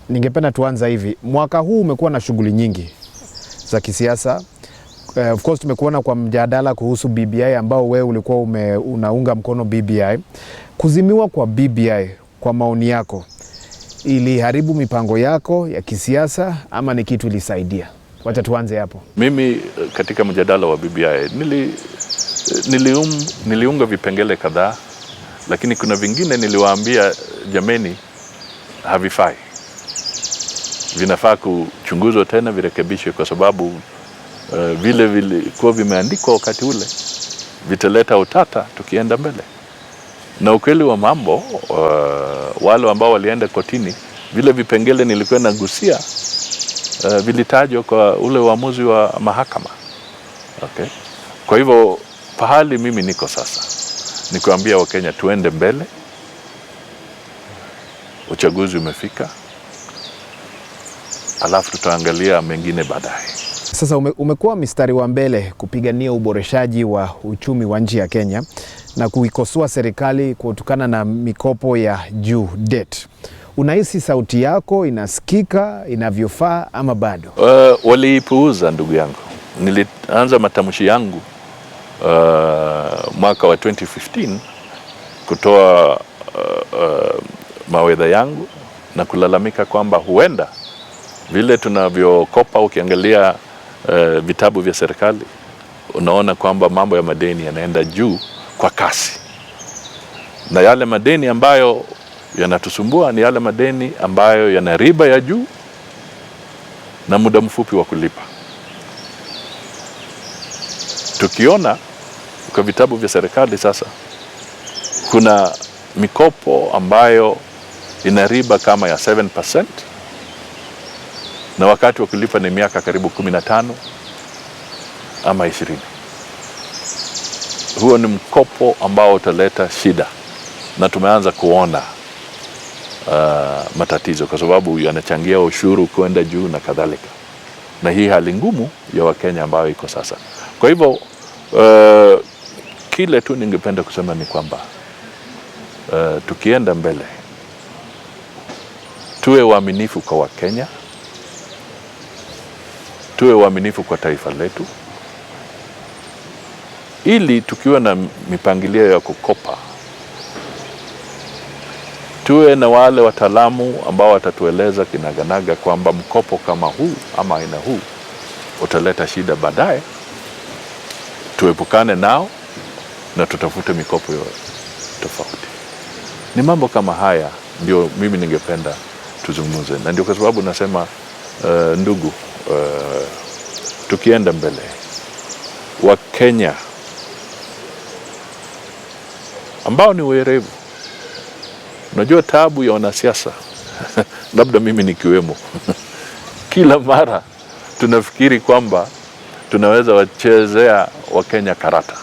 ningependa tuanza hivi. Mwaka huu umekuwa na shughuli nyingi za kisiasa. Of course tumekuona kwa mjadala kuhusu BBI ambao wewe ulikuwa unaunga mkono BBI. Kuzimiwa kwa BBI kwa maoni yako iliharibu mipango yako ya kisiasa ama ni kitu ilisaidia? Wacha tuanze hapo. Mimi katika mjadala wa BBI niliunga vipengele kadhaa, lakini kuna vingine niliwaambia jameni havifai. Vinafaa kuchunguzwa tena, virekebishwe kwa sababu vile vilikuwa vimeandikwa wakati ule vitaleta utata tukienda mbele. Na ukweli wa mambo, wale ambao walienda kotini, vile vipengele nilikuwa nagusia vilitajwa kwa ule uamuzi wa mahakama. Okay. Kwa hivyo pahali mimi niko sasa ni kuambia Wakenya tuende mbele. Uchaguzi umefika, alafu tutaangalia mengine baadaye. Sasa umekuwa mistari wa mbele kupigania uboreshaji wa uchumi wa nchi ya Kenya na kuikosoa serikali kutokana na mikopo ya juu, debt. Unahisi sauti yako inasikika inavyofaa ama bado? Waliipuuza ndugu yangu. Nilianza matamshi yangu mwaka wa 2015 kutoa mawedha yangu na kulalamika kwamba huenda vile tunavyokopa, ukiangalia vitabu vya serikali unaona kwamba mambo ya madeni yanaenda juu kwa kasi, na yale madeni ambayo yanatusumbua ni yale madeni ambayo yana riba ya juu na muda mfupi wa kulipa. Tukiona kwa vitabu vya serikali sasa kuna mikopo ambayo ina riba kama ya 7% na wakati wa kulipa ni miaka karibu 15 ama 20. Huo ni mkopo ambao utaleta shida, na tumeanza kuona matatizo kwa sababu yanachangia ushuru kwenda juu na kadhalika, na hii hali ngumu ya Wakenya ambayo iko sasa. Kwa hivyo kile tu ningependa kusema ni kwamba tukienda mbele tuwe waaminifu kwa Wakenya, tuwe waaminifu kwa taifa letu, ili tukiwa na mipangilio ya kukopa tuwe na wale wataalamu ambao watatueleza kinaganaga kwamba mkopo kama huu ama aina huu utaleta shida baadaye. Tuepukane nao na tutafute mikopo tofauti. Ni mambo kama haya ndio mimi ningependa tuzungumze, na ndio kwa sababu nasema ndugu, tukienda mbele Wakenya ambao ni werevu. Unajua taabu ya wanasiasa labda mimi nikiwemo kila mara tunafikiri kwamba tunaweza wachezea Wakenya karata,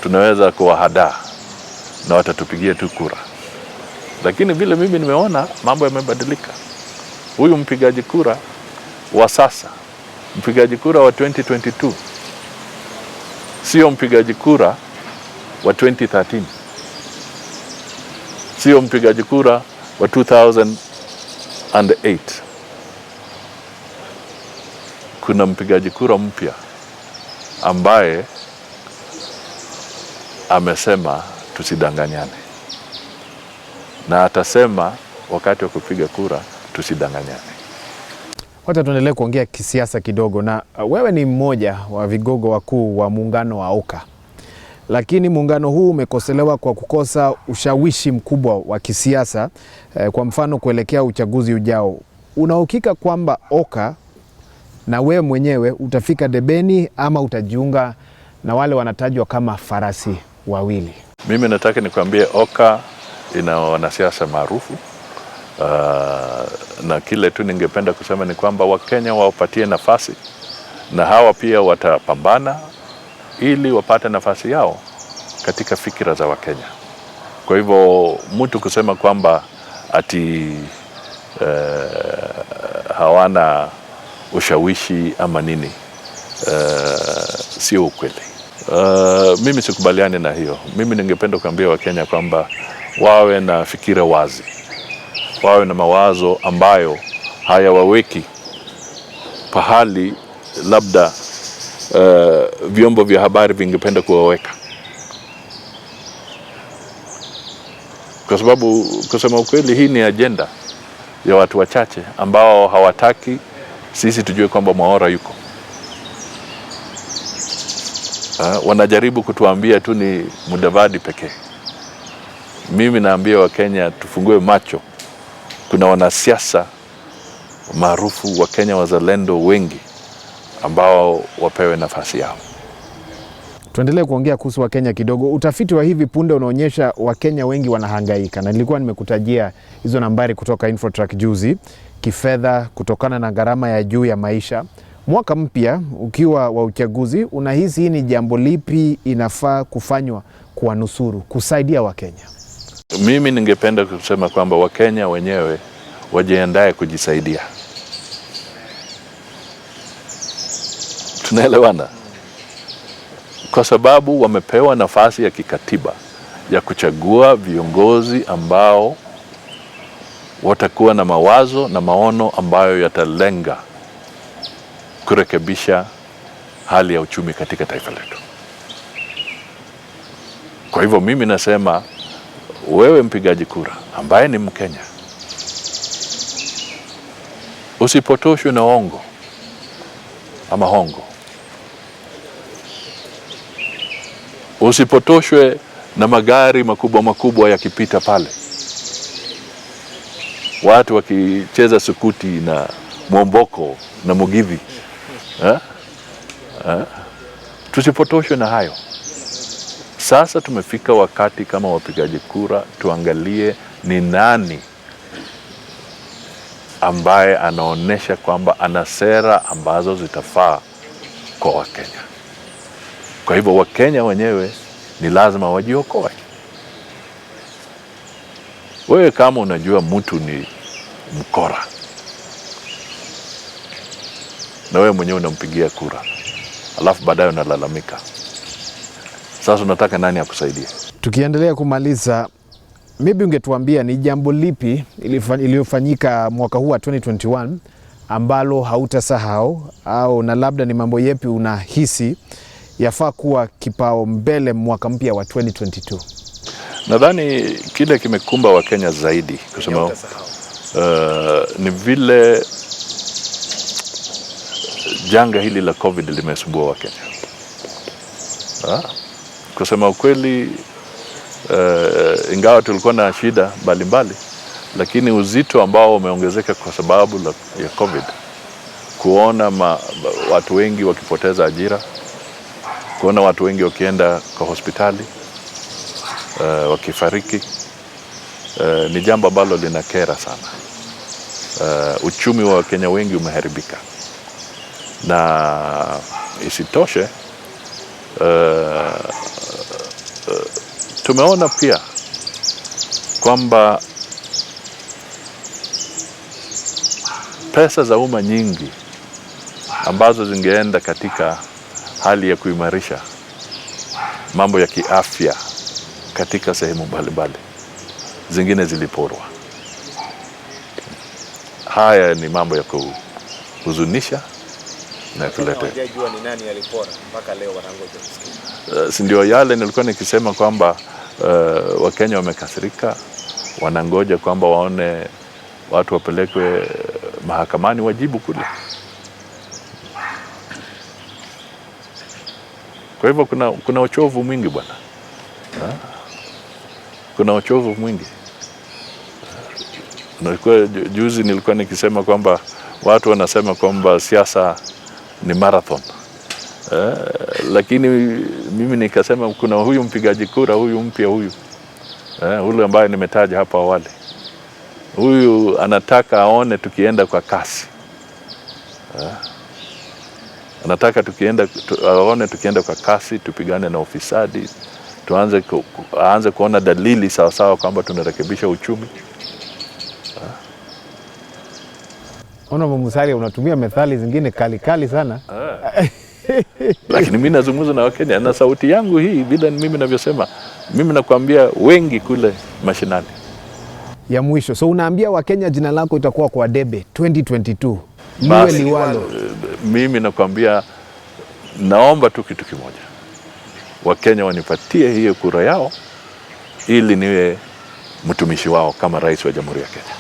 tunaweza kuwahadaa na watatupigia tu kura. Lakini vile mimi nimeona mambo yamebadilika. Huyu mpigaji kura wa sasa, mpigaji kura wa 2022 sio mpigaji kura wa 2013, sio mpigaji kura wa 2008. Kuna mpigaji kura mpya ambaye amesema tusidanganyane, na atasema wakati wa kupiga kura tusidanganyane. Wacha tuendelee kuongea kisiasa kidogo, na wewe ni mmoja wa vigogo wakuu wa muungano wa OKA. Lakini muungano huu umekosolewa kwa kukosa ushawishi mkubwa wa kisiasa, kwa mfano kuelekea uchaguzi ujao. Unahakika kwamba OKA na wewe mwenyewe utafika debeni ama utajiunga na wale wanatajwa kama farasi wawili? Mimi nataka nikwambie OKA ina wanasiasa maarufu, na kile tu ningependa kusema ni kwamba Wakenya wapatie nafasi, na hawa pia watapambana ili wapate nafasi yao katika fikira za Wakenya. Kwa hivyo mtu kusema kwamba ati hawana ushawishi ama nini, sio ukweli. Mimi sikubaliani na hiyo. Mimi ningependa kuambia Wakenya kwamba wawe na fikira wazi. wawe na mawazo ambayo hayawaweki pahali labda vyombo vya habari vingependa kuwaweka. Kwa sababu kusema ukweli, hii ni agenda ya watu wachache ambao hawataki sisi tujue kwamba Mwaora yuko. Wanajaribu kutuambia tu ni Mudavadi pekee. Mimi naambia Wakenya tufungue macho. Kuna wanasiasa maarufu wa Kenya wazalendo wengi ambao wapewe nafasi yao. Tuendelee kuongea kuhusu Wakenya kidogo. Utafiti wa hivi punde unaonyesha Wakenya wengi wanahangaika, na nilikuwa nimekutajia hizo nambari kutoka Infotrack juzi, kifedha kutokana na gharama ya juu ya maisha. Mwaka mpya ukiwa wa uchaguzi, unahisi hii ni jambo lipi inafaa kufanywa kuwanusuru, kusaidia Wakenya? Mimi ningependa kusema kwamba Wakenya wenyewe wajiandae kujisaidia. Tunaelewana? Kwa sababu wamepewa nafasi ya kikatiba ya kuchagua viongozi ambao watakuwa na mawazo na maono ambayo yatalenga kurekebisha hali ya uchumi katika taifa letu. Kwa hivyo mimi nasema, wewe mpigaji kura ambaye ni Mkenya, usipotoshwe na ongo ama hongo. Usipotoshwe na magari makubwa makubwa yakipita pale, watu wakicheza sukuti na mwomboko na mugithi. Tusipotoshwe na hayo. Sasa tumefika wakati kama wapigaji kura tuangalie ni nani ambaye anaonesha kwamba ana sera ambazo zitafaa kwa Wakenya. Kwa hivyo Wakenya wenyewe ni lazima wajiokoe. Wewe kama unajua mtu ni mkora na wewe mwenyewe unampigia kura, alafu baadaye unalalamika, sasa unataka nani akusaidia? Tukiendelea kumaliza, maybe ungetuambia ni jambo lipi iliyofanyika mwaka huu wa 2021 ambalo hautasahau, au na labda ni mambo yepi unahisi yafaa kuwa kipao mbele mwaka mpya wa 2022? Nadhani kile kimekumba Wakenya zaidi kusema ni vile janga hili la COVID limesumbua Wakenya. Kusema ukweli, ingawa tulikuwa na shida mbalimbali, lakini uzito ambao umeongezeka kwa sababu ya COVID, kuona watu wengi wakipoteza ajira, kuona watu wengi wakienda kwa hospitali wakifariki, ni jambo ambalo linakera sana. Uchumi wa Wakenya wengi umeharibika, na isitoshe tumeona pia kwamba pesa za umma nyingi ambazo zingeenda katika hali ya kuimarisha mambo ya kiafya katika sehemu mbalimbali, zingine ziliporwa. Haya ni mambo ya kuhuzunisha na kuleta. Hawajajua ni nani alipora mpaka leo wanangoja kusikia. Si ndio yale nilikuwa nikisema kwamba Wakenya wamekasirika, wanangoja kwamba waone watu wapelekwe mahakamani wajibu kule. Kwa hivyo kuna uchovu mwingi bwana. Kuna uchovu mwingi. Juzi nilikuwa nikisema kwamba watu wanasema kwamba siasa ni marathon. Lakini mimi nikasema kuna huyu mpigaji kura, huyu mpya huyu. Ule ambaye nimetaja hapa awali. Huyu anataka aone tukienda kwa kasi. Anataka aone tukienda kwa kasi, tupigane na ufisadi, aanze kuona dalili sawasawa kwamba tunarekebisha uchumi. Ona Musalia, unatumia methali zingine kali sana. Lakini mimi nazungumza na Wakenya na sauti yangu hii, bila mimi ninavyosema, mimi nakwambia wengi kule mashinani ya mwisho. So unaambia Wakenya jina lako itakuwa kwa debe 2022. Basi, Liwe liwalo. Mimi nakwambia, naomba tu kitu kimoja. Wakenya wanipatie hiyo kura yao ili niwe mtumishi wao kama rais wa Jamhuri ya Kenya.